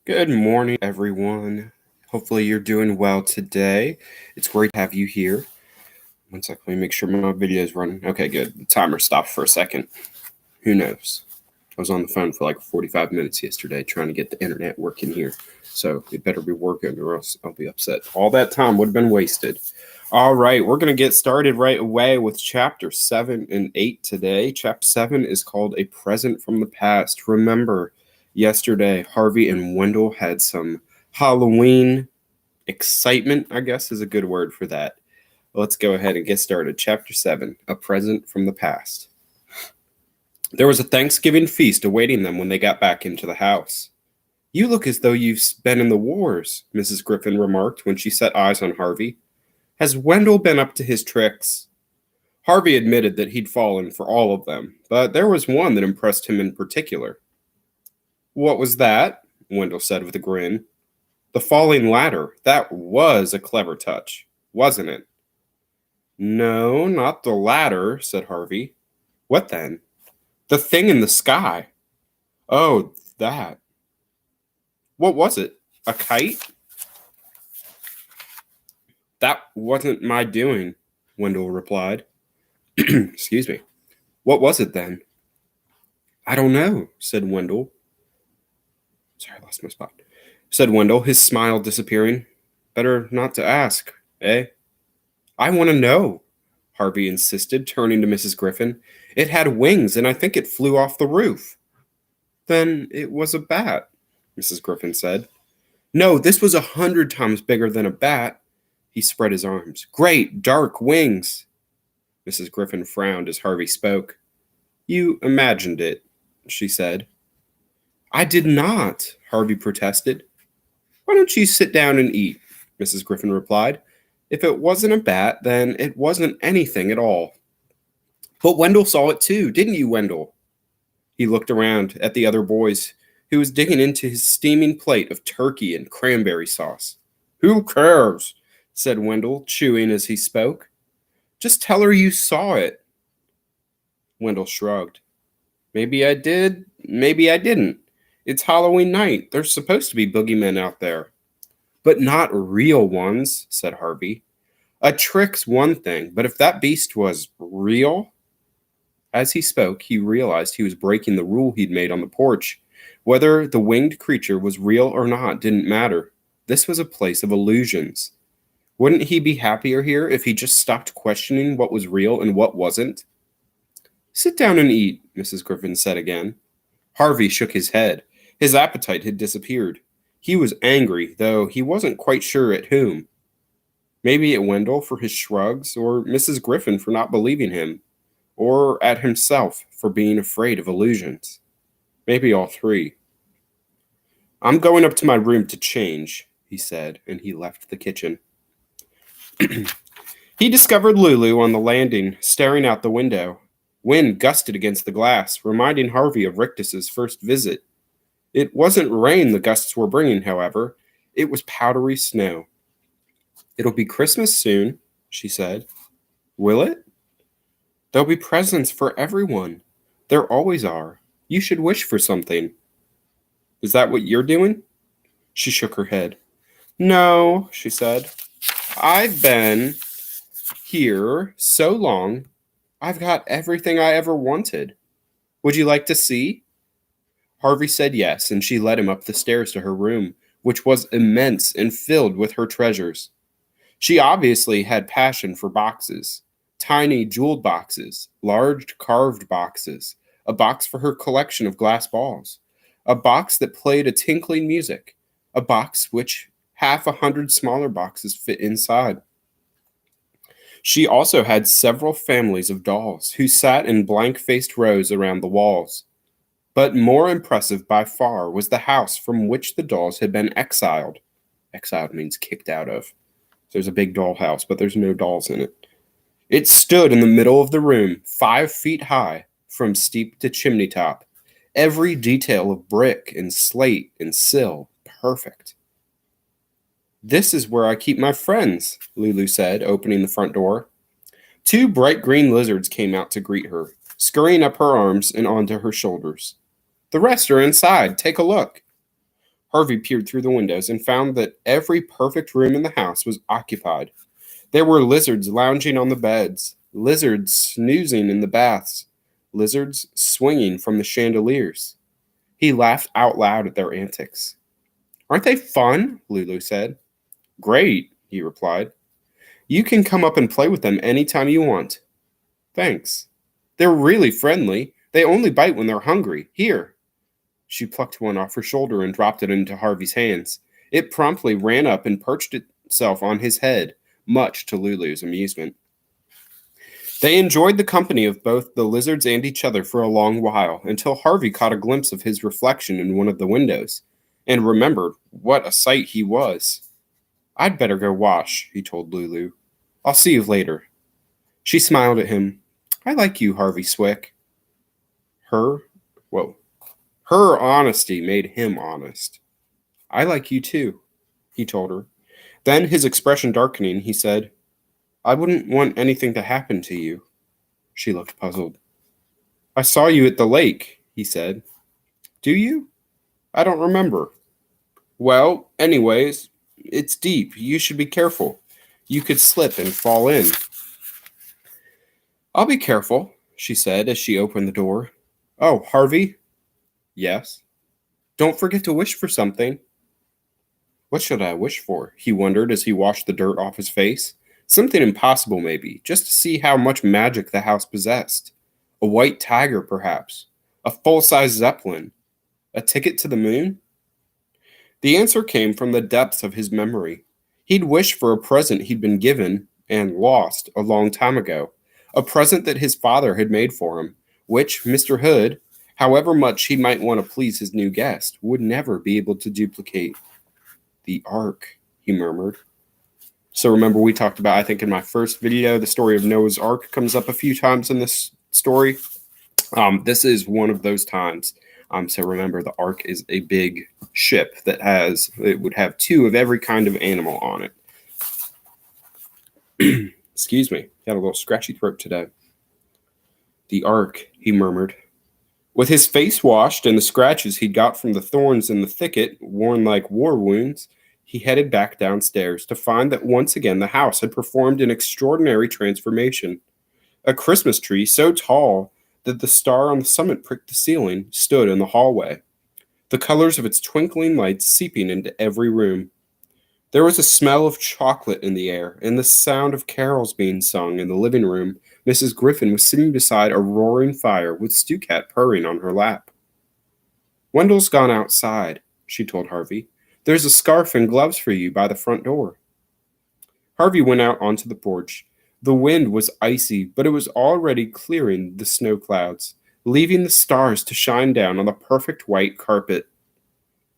Good morning, everyone. Hopefully, you're doing well today. It's great to have you here. One second, let me make sure my video is running. Okay, good. The timer stopped for a second. Who knows? I was on the phone for like 45 minutes yesterday trying to get the internet working here. So it better be working or else I'll be upset. All that time would have been wasted. All right, we're going to get started right away with chapter 7 and 8 today. Chapter 7 is called A Present from the Past. Remember, yesterday, Harvey and Wendell had some Halloween excitement, I guess is a good word for that. Let's go ahead and get started. Chapter 7, A Present from the Past. There was a Thanksgiving feast awaiting them when they got back into the house. "You look as though you've been in the wars," Mrs. Griffin remarked when she set eyes on Harvey. "Has Wendell been up to his tricks?" Harvey admitted that he'd fallen for all of them, but there was one that impressed him in particular. "What was that?" Wendell said with a grin. "The falling ladder. That was a clever touch, wasn't it?" "No, not the ladder," said Harvey. "What then?" "The thing in the sky." "Oh, that. What was it? A kite?" "That wasn't my doing," Wendell replied. Excuse me. "What was it then?" "I don't know," said Wendell. Sorry, I lost my spot. Said Wendell, his smile disappearing. "Better not to ask, eh?" "I want to know," Harvey insisted, turning to Mrs. Griffin. "It had wings, and I think it flew off the roof." "Then it was a bat," Mrs. Griffin said. "No, this was 100 times bigger than a bat." He spread his arms. "Great, dark wings." Mrs. Griffin frowned as Harvey spoke. "You imagined it," she said. "I did not," Harvey protested. "Why don't you sit down and eat?" Mrs. Griffin replied. "If it wasn't a bat, then it wasn't anything at all." "But Wendell saw it too, didn't you, Wendell?" He looked around at the other boys, who was digging into his steaming plate of turkey and cranberry sauce. "Who cares?" said Wendell, chewing as he spoke. "Just tell her you saw it." Wendell shrugged. "Maybe I did, maybe I didn't. It's Halloween night. There's supposed to be boogeymen out there." "But not real ones," said Harvey. "A trick's one thing, but if that beast was real..." As he spoke, he realized he was breaking the rule he'd made on the porch. Whether the winged creature was real or not didn't matter. This was a place of illusions. Wouldn't he be happier here if he just stopped questioning what was real and what wasn't? "Sit down and eat," Mrs. Griffin said again. Harvey shook his head. His appetite had disappeared. He was angry, though he wasn't quite sure at whom. Maybe at Wendell for his shrugs, or Mrs. Griffin for not believing him, or at himself for being afraid of illusions. Maybe all three. "I'm going up to my room to change," he said, and he left the kitchen. He discovered Lulu on the landing, staring out the window. Wind gusted against the glass, reminding Harvey of Rictus's first visit. It wasn't rain the gusts were bringing, however. It was powdery snow. "It'll be Christmas soon," she said. "Will it?" "There'll be presents for everyone. There always are. You should wish for something." "Is that what you're doing?" She shook her head. "No," she said. "I've been here so long, I've got everything I ever wanted. Would you like to see?" Harvey said yes, and she led him up the stairs to her room, which was immense and filled with her treasures. She obviously had passion for boxes. Tiny jeweled boxes, large carved boxes, a box for her collection of glass balls, a box that played a tinkling music, a box which 100 smaller boxes fit inside. She also had several families of dolls who sat in blank-faced rows around the walls. But more impressive by far was the house from which the dolls had been exiled. Exiled means kicked out of. There's a big doll house, but there's no dolls in it. It stood in the middle of the room, 5 feet high, from steep to chimney top. Every detail of brick and slate and sill perfect. "This is where I keep my friends," Lulu said, opening the front door. 2 bright green lizards came out to greet her, scurrying up her arms and onto her shoulders. "The rest are inside. Take a look." Harvey peered through the windows and found that every perfect room in the house was occupied. There were lizards lounging on the beds, lizards snoozing in the baths, lizards swinging from the chandeliers. He laughed out loud at their antics. "Aren't they fun?" Lulu said. "Great," he replied. "You can come up and play with them any time you want." "Thanks. They're really friendly. They only bite when they're hungry. Here." She plucked one off her shoulder and dropped it into Harvey's hands. It promptly ran up and perched itself on his head, much to Lulu's amusement. They enjoyed the company of both the lizards and each other for a long while, until Harvey caught a glimpse of his reflection in one of the windows, and remembered what a sight he was. "I'd better go wash," he told Lulu. "I'll see you later." She smiled at him. "I like you, Harvey Swick." Her, whoa, her honesty made him honest. "I like you too," he told her. Then, his expression darkening, he said, "I wouldn't want anything to happen to you." She looked puzzled. "I saw you at the lake," he said. "Do you? I don't remember." "Well, anyways, it's deep. You should be careful. You could slip and fall in." "I'll be careful," she said as she opened the door. "Oh, Harvey?" "Yes." "Don't forget to wish for something." What should I wish for? He wondered as he washed the dirt off his face. Something impossible, maybe, just to see how much magic the house possessed. A white tiger, perhaps. A full-size zeppelin. A ticket to the moon? The answer came from the depths of his memory. He'd wished for a present he'd been given and lost a long time ago. A present that his father had made for him, which Mr. Hood, however much he might want to please his new guest, would never be able to duplicate. "The Ark," he murmured. So remember, we talked about, I think in my first video, the story of Noah's Ark comes up a few times in this story. This is one of those times. So remember, the Ark is a big ship it would have two of every kind of animal on it. Excuse me, got a little scratchy throat today. "The Ark," he murmured. With his face washed and the scratches he'd got from the thorns in the thicket worn like war wounds, he headed back downstairs to find that once again the house had performed an extraordinary transformation. A Christmas tree so tall that the star on the summit pricked the ceiling stood in the hallway, the colors of its twinkling lights seeping into every room. There was a smell of chocolate in the air, and the sound of carols being sung in the living room. Mrs. Griffin was sitting beside a roaring fire with Stu Cat purring on her lap. "Wendell's gone outside," she told Harvey. "There's a scarf and gloves for you by the front door." Harvey went out onto the porch. The wind was icy, but it was already clearing the snow clouds, leaving the stars to shine down on the perfect white carpet.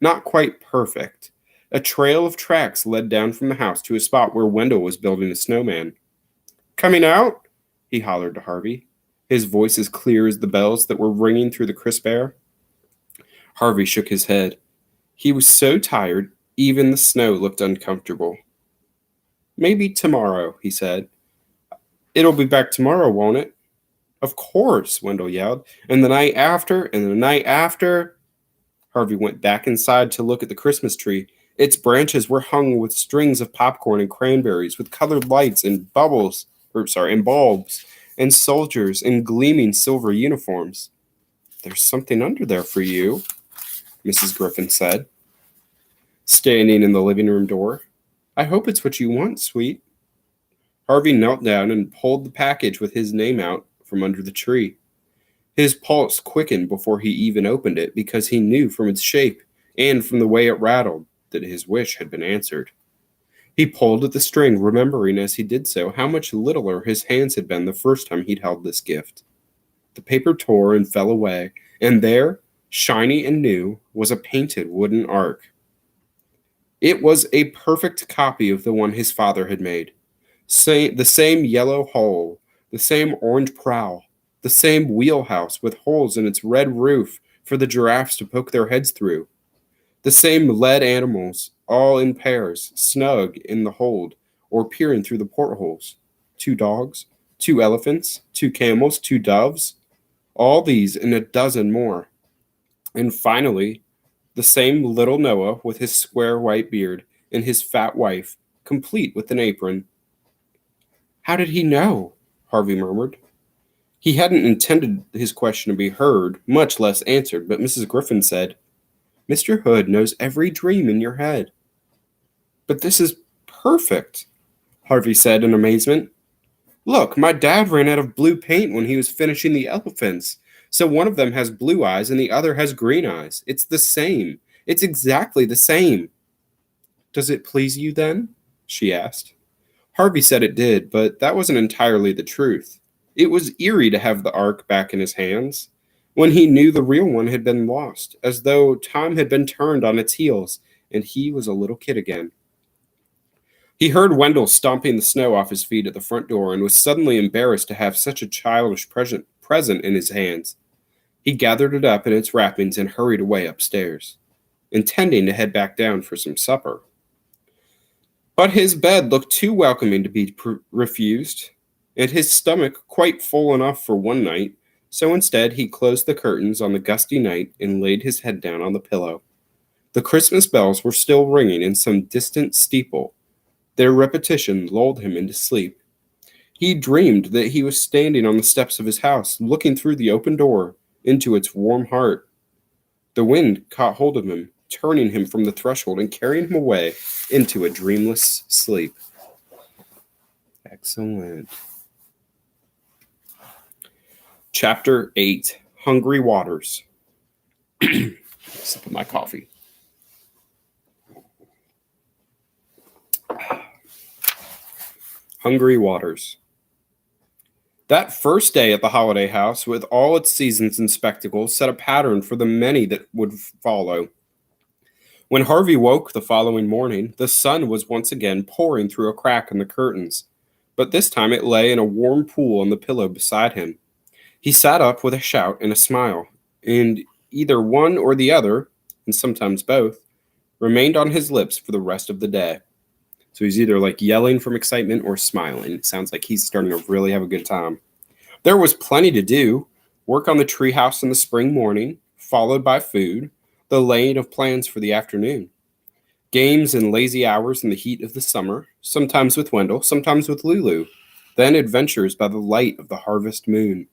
Not quite perfect. A trail of tracks led down from the house to a spot where Wendell was building a snowman. "Coming out?" he hollered to Harvey, his voice as clear as the bells that were ringing through the crisp air. Harvey shook his head. He was so tired, even the snow looked uncomfortable. "Maybe tomorrow," he said. "It'll be back tomorrow, won't it?" "Of course," Wendell yelled. "And the night after, and the night after." Harvey went back inside to look at the Christmas tree. Its branches were hung with strings of popcorn and cranberries, with colored lights and bulbs, and soldiers in gleaming silver uniforms. "There's something under there for you," Mrs. Griffin said, standing in the living room door. "I hope it's what you want, sweet." Harvey knelt down and pulled the package with his name out from under the tree. His pulse quickened before he even opened it, because he knew from its shape and from the way it rattled that his wish had been answered. He pulled at the string, remembering as he did so how much littler his hands had been the first time he'd held this gift. The paper tore and fell away, and there, shiny and new, was a painted wooden ark. It was a perfect copy of the one his father had made. The same yellow hull, the same orange prow, the same wheelhouse with holes in its red roof for the giraffes to poke their heads through. The same lead animals, all in pairs, snug in the hold, or peering through the portholes. 2 dogs, 2 elephants, 2 camels, 2 doves, all these and a dozen more. And finally, The same little Noah with his square white beard and his fat wife, complete with an apron. How did he know? Harvey murmured. He hadn't intended his question to be heard, much less answered, but Mrs. Griffin said, Mr. Hood knows every dream in your head. But this is perfect, Harvey said in amazement. Look, my dad ran out of blue paint when he was finishing the elephants. So one of them has blue eyes and the other has green eyes. It's the same. It's exactly the same. Does it please you then? She asked. Harvey said it did, but that wasn't entirely the truth. It was eerie to have the ark back in his hands, when he knew the real one had been lost, as though time had been turned on its heels, and he was a little kid again. He heard Wendell stomping the snow off his feet at the front door and was suddenly embarrassed to have such a childish present in his hands. He gathered it up in its wrappings and hurried away upstairs, intending to head back down for some supper. But his bed looked too welcoming to be refused, and his stomach quite full enough for one night, so instead he closed the curtains on the gusty night and laid his head down on the pillow. The Christmas bells were still ringing in some distant steeple. Their repetition lulled him into sleep. He dreamed that he was standing on the steps of his house, looking through the open door into its warm heart. The wind caught hold of him, turning him from the threshold and carrying him away into a dreamless sleep. Excellent. Chapter 8, Hungry Waters. Sip of my coffee. Hungry Waters. That first day at the holiday house, with all its seasons and spectacles, set a pattern for the many that would follow. When Harvey woke the following morning, the sun was once again pouring through a crack in the curtains, but this time it lay in a warm pool on the pillow beside him. He sat up with a shout and a smile, and either one or the other, and sometimes both, remained on his lips for the rest of the day. So he's either like yelling from excitement or smiling. It sounds like he's starting to really have a good time. There was plenty to do. Work on the treehouse in the spring morning, followed by food, the laying of plans for the afternoon. Games and lazy hours in the heat of the summer, sometimes with Wendell, sometimes with Lulu. Then adventures by the light of the harvest moon.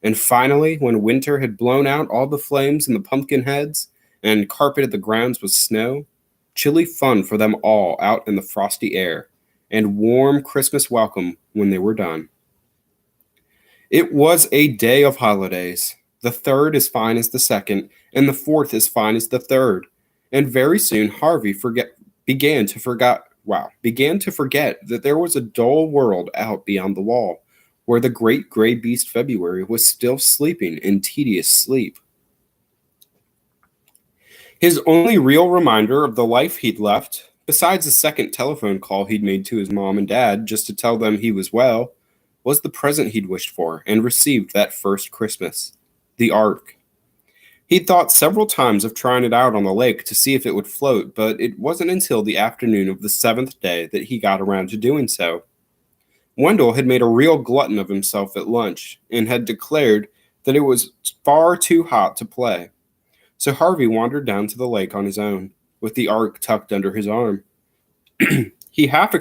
And finally, when winter had blown out all the flames in the pumpkin heads and carpeted the grounds with snow, chilly fun for them all out in the frosty air, and warm Christmas welcome when they were done. It was a day of holidays. The third as fine as the second, and the fourth as fine as the third. And very soon Harvey began to forget that there was a dull world out beyond the wall, where the great gray beast February was still sleeping in tedious sleep. His only real reminder of the life he'd left, besides a second telephone call he'd made to his mom and dad just to tell them he was well, was the present he'd wished for and received that first Christmas, the Ark. He'd thought several times of trying it out on the lake to see if it would float, but it wasn't until the afternoon of the seventh day that he got around to doing so. Wendell had made a real glutton of himself at lunch and had declared that it was far too hot to play. So Harvey wandered down to the lake on his own, with the Ark tucked under his arm. He half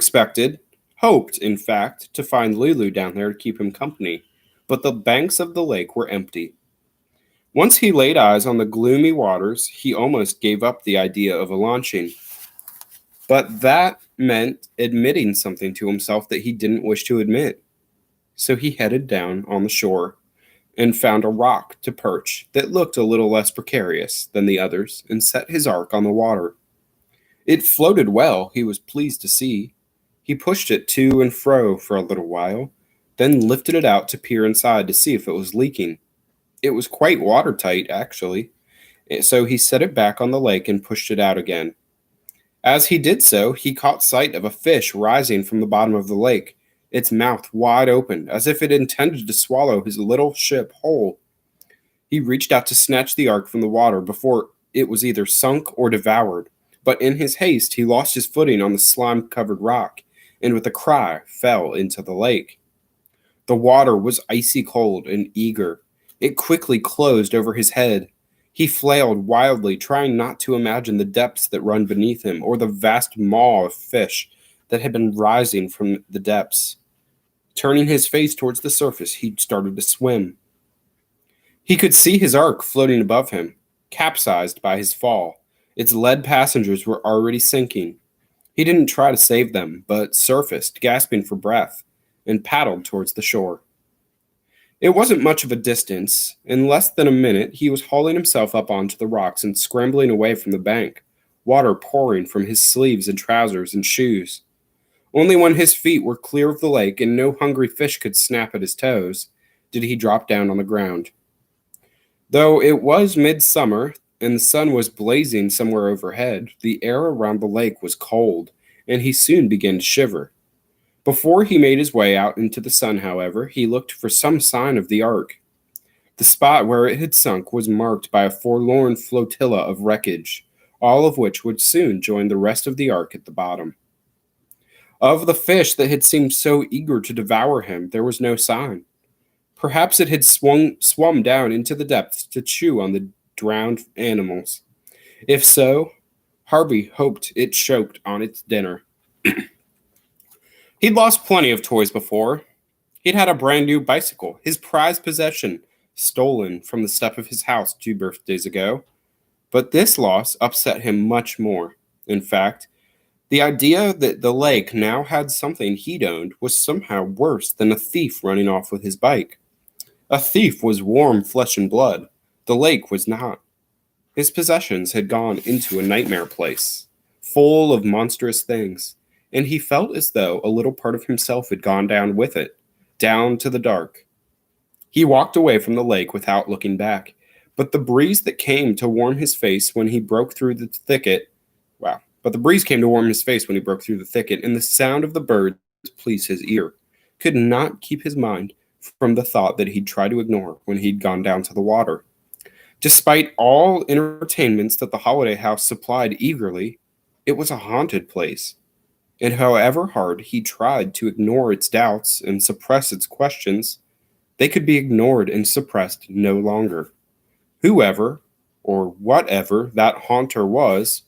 hoped, in fact, to find Lulu down there to keep him company, but the banks of the lake were empty. Once he laid eyes on the gloomy waters, he almost gave up the idea of a launching. But that meant admitting something to himself that he didn't wish to admit. So he headed down on the shore and found a rock to perch that looked a little less precarious than the others and set his Ark on the water. It floated well, he was pleased to see. He pushed it to and fro for a little while, then lifted it out to peer inside to see if it was leaking. It was quite watertight, actually, so he set it back on the lake and pushed it out again. As he did so, he caught sight of a fish rising from the bottom of the lake, its mouth wide open, as if it intended to swallow his little ship whole. He reached out to snatch the Ark from the water before it was either sunk or devoured, but in his haste he lost his footing on the slime-covered rock, and with a cry fell into the lake. The water was icy cold and eager. It quickly closed over his head. He flailed wildly, trying not to imagine the depths that run beneath him or the vast maw of fish that had been rising from the depths. Turning his face towards the surface, he started to swim. He could see his ark floating above him, capsized by his fall. Its lead passengers were already sinking. He didn't try to save them, but surfaced, gasping for breath, and paddled towards the shore. It wasn't much of a distance. In less than a minute, he was hauling himself up onto the rocks and scrambling away from the bank, water pouring from his sleeves and trousers and shoes. Only when his feet were clear of the lake and no hungry fish could snap at his toes did he drop down on the ground. Though it was midsummer and the sun was blazing somewhere overhead, the air around the lake was cold, and he soon began to shiver. Before he made his way out into the sun, however, he looked for some sign of the ark. The spot where it had sunk was marked by a forlorn flotilla of wreckage, all of which would soon join the rest of the ark at the bottom. Of the fish that had seemed so eager to devour him, there was no sign. Perhaps it had swum down into the depths to chew on the drowned animals. If so, Harvey hoped it choked on its dinner. He'd lost plenty of toys before. He'd had a brand new bicycle, his prized possession, stolen from the step of his house 2 birthdays ago. But this loss upset him much more. In fact, the idea that the lake now had something he'd owned was somehow worse than a thief running off with his bike. A thief was warm flesh and blood. The lake was not. His possessions had gone into a nightmare place, full of monstrous things, and he felt as though a little part of himself had gone down with it, down to the dark. He walked away from the lake without looking back, but the breeze that came to warm his face when he broke through the thicket, and the sound of the birds pleased his ear, could not keep his mind from the thought that he'd tried to ignore when he'd gone down to the water. Despite all entertainments that the holiday house supplied eagerly, it was a haunted place. And however hard he tried to ignore its doubts and suppress its questions, they could be ignored and suppressed no longer. Whoever, or whatever that haunter was,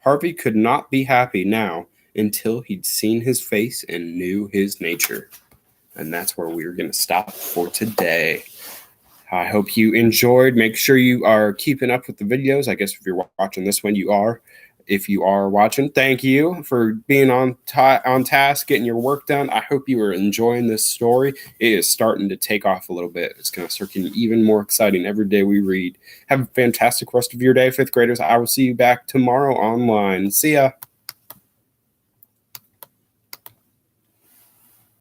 Harvey could not be happy now until he'd seen his face and knew his nature. And that's where we're going to stop for today. I hope you enjoyed. Make sure you are keeping up with the videos. I guess if you're watching this one, you are. If you are watching, thank you for being on task, getting your work done. I hope you are enjoying this story. It is starting to take off a little bit. It's going to start getting even more exciting every day we read. Have a fantastic rest of your day, 5th graders. I will see you back tomorrow online. See ya.